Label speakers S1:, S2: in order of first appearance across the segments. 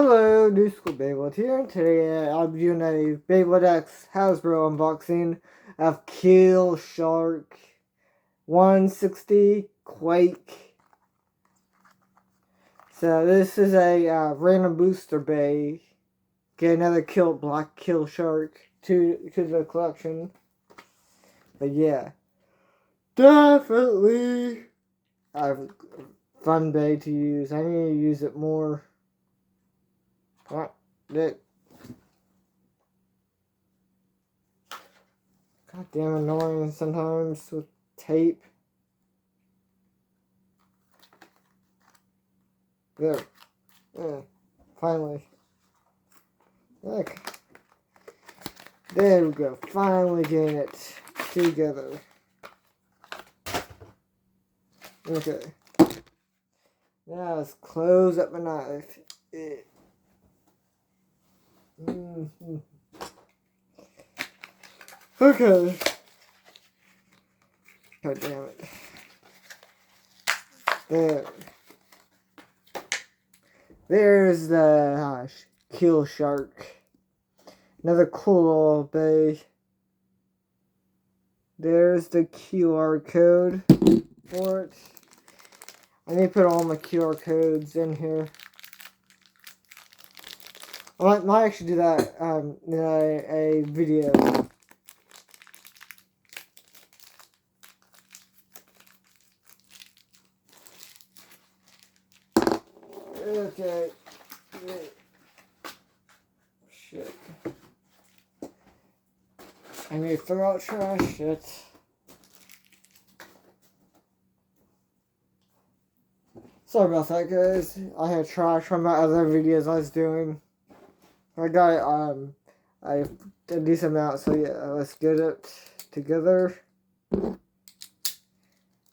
S1: Hello, New School Beyblade here, and today I'll be doing a Beyblade X Hasbro unboxing of Keel Shark 160 Quake. So this is a random booster bay. Get another black Keel Shark to the collection. But yeah, definitely a fun bay to use. I need to use it more. What? God damn annoying sometimes with tape. There. Yeah, finally. Look. There we go. Finally getting it together. Okay. Now let's close up my knife. Okay. God damn it. There. There's the Keel Shark. Another cool little bay. There's the QR code for it. I need to put all my QR codes in here. I might actually do that in a video. Okay. Shit. I need to throw out trash. Shit. Sorry about that, guys. I had trash from my other videos I was doing. I got a decent amount, so yeah, let's get it together.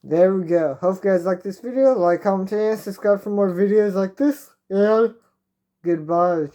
S1: There we go. Hope you guys like this video. Like, comment, and subscribe for more videos like this. And goodbye.